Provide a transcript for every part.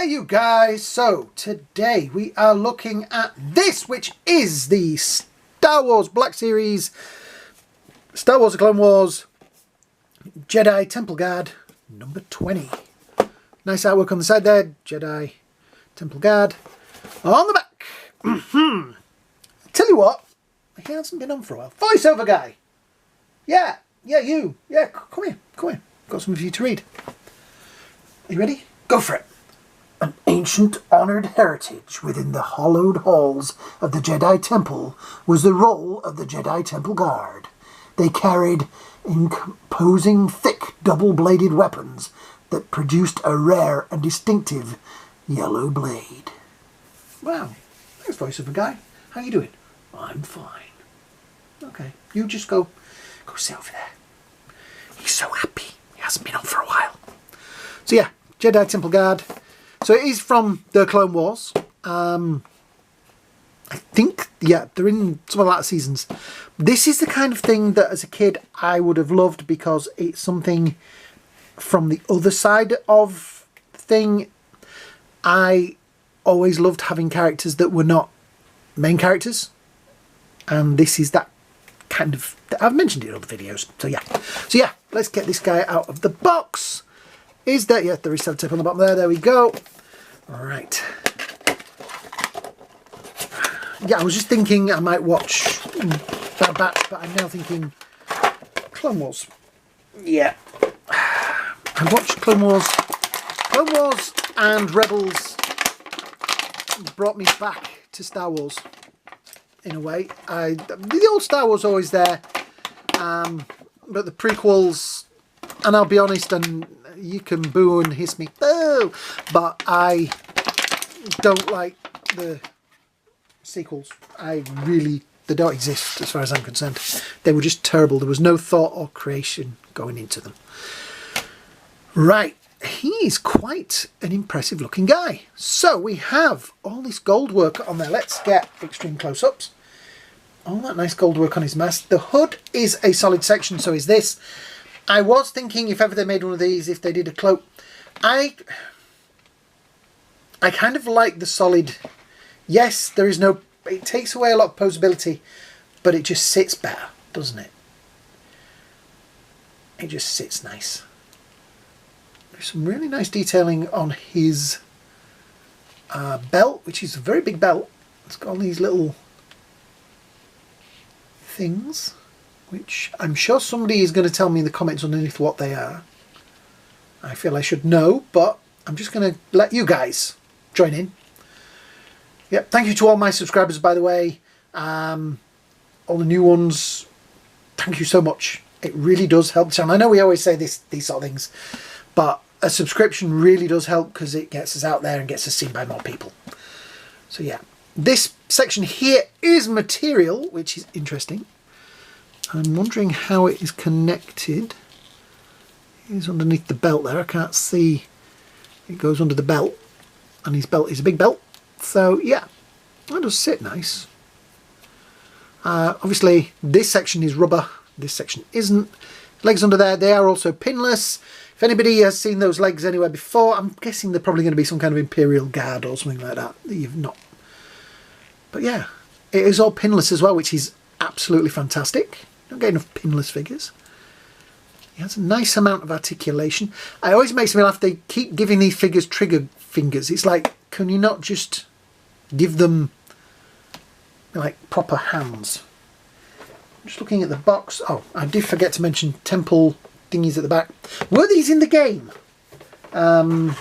Hey you guys, so today we are looking at this, which is the Star Wars Black Series, Star Wars The Clone Wars, Jedi Temple Guard, number 20. Nice artwork on the side there, Jedi Temple Guard on the back. Tell you what, he hasn't been on for a while. Voiceover guy. Yeah, you. Yeah, come here. Got something for you to read. Are you ready? Go for it. An ancient, honoured heritage within the hallowed halls of the Jedi Temple was the role of the Jedi Temple Guard. They carried imposing, thick, double-bladed weapons that produced a rare and distinctive yellow blade. Wow, thanks, voiceover guy. How you doing? I'm fine. Okay, you just go sit over there. He's so happy. He hasn't been on for a while. So yeah, Jedi Temple Guard. So it is from the Clone Wars. I think, yeah, they're in some of the latter seasons. This is the kind of thing that as a kid I would have loved because it's something from the other side of the thing. I always loved having characters that were not main characters. And this is that kind of... I've mentioned it in other videos. So yeah, let's get this guy out of the box. Is there? Yeah, there is sellotape on the bottom there. There we go. All right. Yeah, I was just thinking I might watch that back, but I'm now thinking Clone Wars. Yeah. I watched Clone Wars. Clone Wars and Rebels brought me back to Star Wars in a way. The old Star Wars always there, but the prequels, and I'll be honest, and you can boo and hiss me, boo, but I don't like the sequels. They don't exist as far as I'm concerned. They were just terrible. There was no thought or creation going into them. Right, he's quite an impressive looking guy. So we have all this gold work on there. Let's get extreme close-ups. All that nice gold work on his mask. The hood is a solid section, so is this. I was thinking if ever they made one of these, if they did a cloak, I kind of like the solid. Yes, there is no, it takes away a lot of posability, but it just sits better, doesn't it? It just sits nice. There's some really nice detailing on his belt, which is a very big belt. It's got all these little things, which I'm sure somebody is going to tell me in the comments underneath what they are. I feel I should know, but I'm just going to let you guys join in. Yep, thank you to all my subscribers, by the way. All the new ones, thank you so much. It really does help the channel. I know we always say these sort of things, but a subscription really does help because it gets us out there and gets us seen by more people. So yeah, this section here is material, which is interesting. I'm wondering how it is connected. It is underneath the belt there. I can't see. It goes under the belt. And his belt is a big belt. So yeah, that does sit nice. Obviously this section is rubber. This section isn't. Legs under there, they are also pinless. If anybody has seen those legs anywhere before, I'm guessing they're probably going to be some kind of Imperial Guard or something like that you've not. But yeah, it is all pinless as well, which is absolutely fantastic. Don't get enough pinless figures. He has a nice amount of articulation. It always makes me laugh. They keep giving these figures trigger fingers. It's like, can you not just give them like proper hands? I'm just looking at the box. Oh, I did forget to mention temple thingies at the back. Were these in the game? Because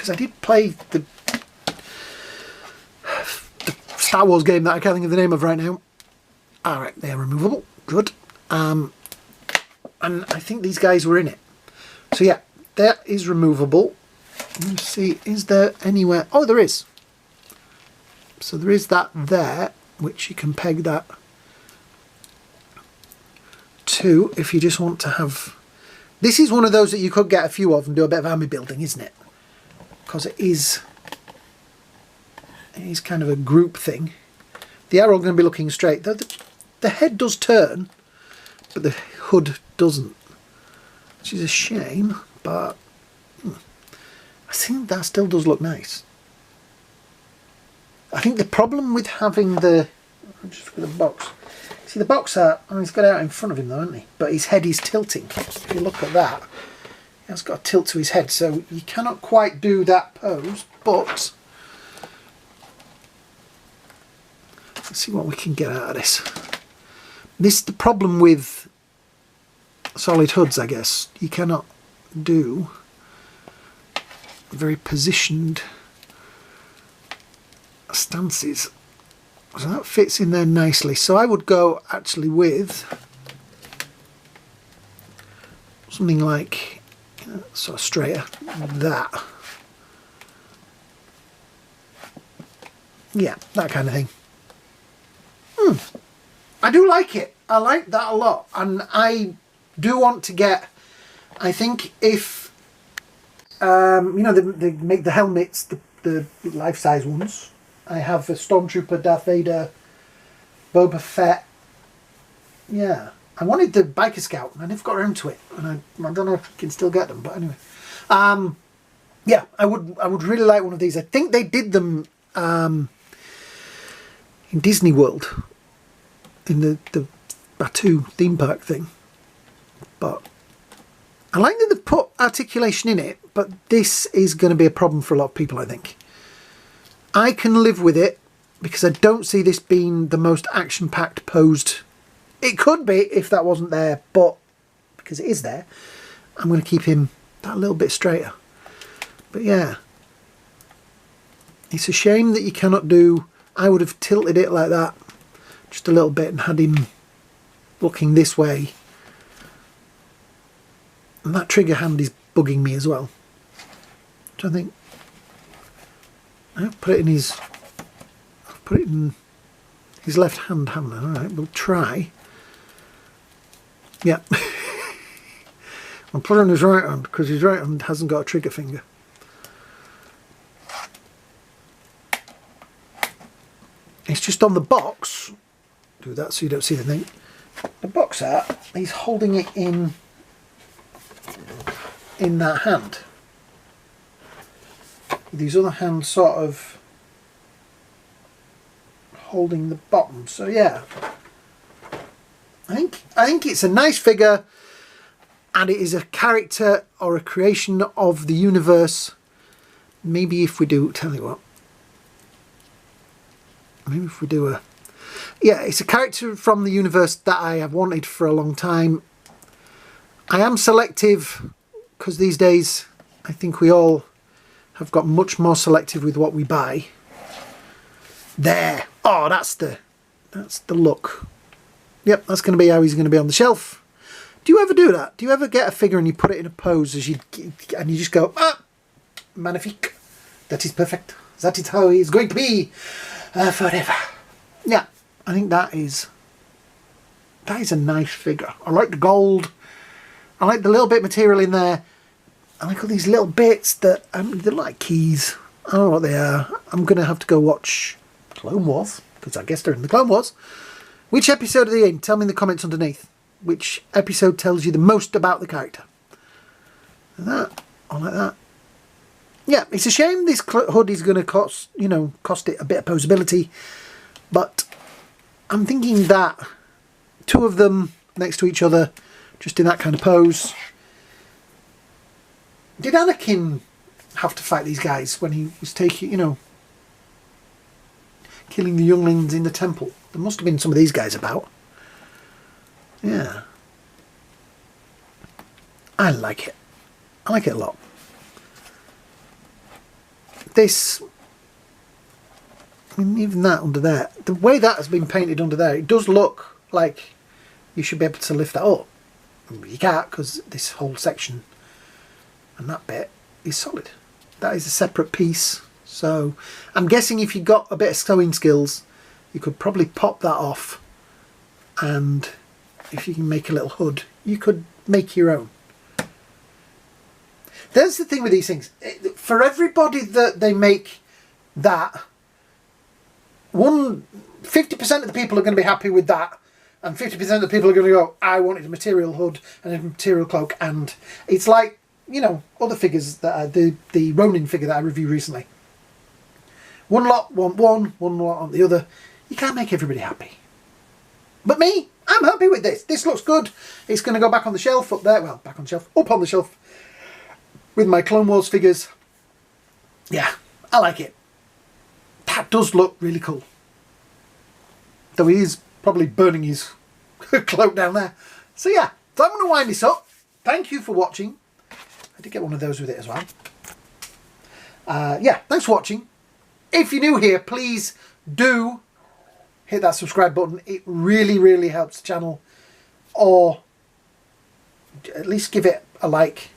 I did play the Star Wars game that I can't think of the name of right now. Alright, they are removable. Good. And I think these guys were in it. So yeah, that is removable. Let's see, is there anywhere... Oh, there is. So there is that there, which you can peg that to if you just want to have... This is one of those that you could get a few of and do a bit of army building, isn't it? Because it is kind of a group thing. They are all going to be looking straight. The head does turn, but the hood doesn't, which is a shame, but think that still does look nice. I think the problem with having the... just look at the box. See, the box art, he's got it out in front of him though, hasn't he? But his head is tilting. If you look at that, he has got a tilt to his head, so you cannot quite do that pose, but... let's see what we can get out of this. This is the problem with solid hoods, I guess. You cannot do very positioned stances. So that fits in there nicely. So I would go actually with something like sort of straighter, that. Yeah, that kind of thing. I do like it. I like that a lot, and I do want to get, I think if you know, they make the helmets, the life-size ones. I have a Stormtrooper, Darth Vader, Boba Fett. Yeah, I wanted the Biker Scout, and I never got around to it, and I don't know if I can still get them, but anyway. Yeah, I would really like one of these. I think they did them in Disney World, in the Batu theme park thing. But I like that they've put articulation in it, but this is going to be a problem for a lot of people, I think. I can live with it because I don't see this being the most action-packed posed. It could be if that wasn't there, but because it is there, I'm going to keep him that little bit straighter. But yeah, it's a shame that you cannot do... I would have tilted it like that just a little bit and had him looking this way. And that trigger hand is bugging me as well. So I think I've put it in his left hand, haven't I? Alright, we'll try. Yeah. I'll put it on his right hand because his right hand hasn't got a trigger finger. It's just on the box. Do that so you don't see the thing. The box art, he's holding it in that hand. With his other hand sort of holding the bottom. So yeah, I think it's a nice figure, and it is a character or a creation of the universe. Maybe if we do, tell you what, maybe if we do a, yeah, it's a character from the universe that I have wanted for a long time. I am selective because these days I think we all have got much more selective with what we buy. There. Oh, that's the look. Yep, that's going to be how he's going to be on the shelf. Do you ever do that? Do you ever get a figure and you put it in a pose and you just go, ah, magnifique. That is perfect. That is how he's going to be forever. Yeah, I think that is a nice figure. I like the gold. I like the little bit of material in there. I like all these little bits that they're like keys. I don't know what they are. I'm going to have to go watch Clone Wars, because I guess they're in the Clone Wars. Which episode are they in? Tell me in the comments underneath. Which episode tells you the most about the character? That, I like that. Yeah, it's a shame this hood is going to cost it a bit of posability, but I'm thinking that two of them next to each other, just in that kind of pose. Did Anakin have to fight these guys when he was taking, killing the younglings in the temple? There must have been some of these guys about. Yeah. I like it. I like it a lot. This, I mean, even that under there, the way that has been painted under there, it does look like you should be able to lift that up. You can't, because this whole section and that bit is solid. That is a separate piece. So I'm guessing if you got a bit of sewing skills, you could probably pop that off, and if you can make a little hood, you could make your own. There's the thing with these things. For everybody that they make that, 50% of the people are going to be happy with that, and 50% of the people are going to go, I wanted a material hood and a material cloak. And it's like you know, other figures that are the Ronin figure that I reviewed recently. One lot want one lot on the other. You can't make everybody happy. But me, I'm happy with this. This looks good. It's going to go back on the shelf up there. Well, back on the shelf. Up on the shelf with my Clone Wars figures. Yeah, I like it. That does look really cool. Though he is probably burning his cloak down there. So yeah, so I'm going to wind this up. Thank you for watching. I did get one of those with it as well. Yeah, thanks for watching. If you're new here, please do hit that subscribe button. It really, really helps the channel. Or at least give it a like.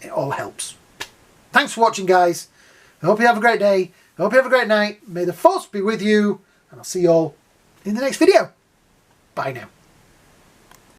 It all helps. Thanks for watching, guys. I hope you have a great day. I hope you have a great night. May the Force be with you. And I'll see you all in the next video. Bye now.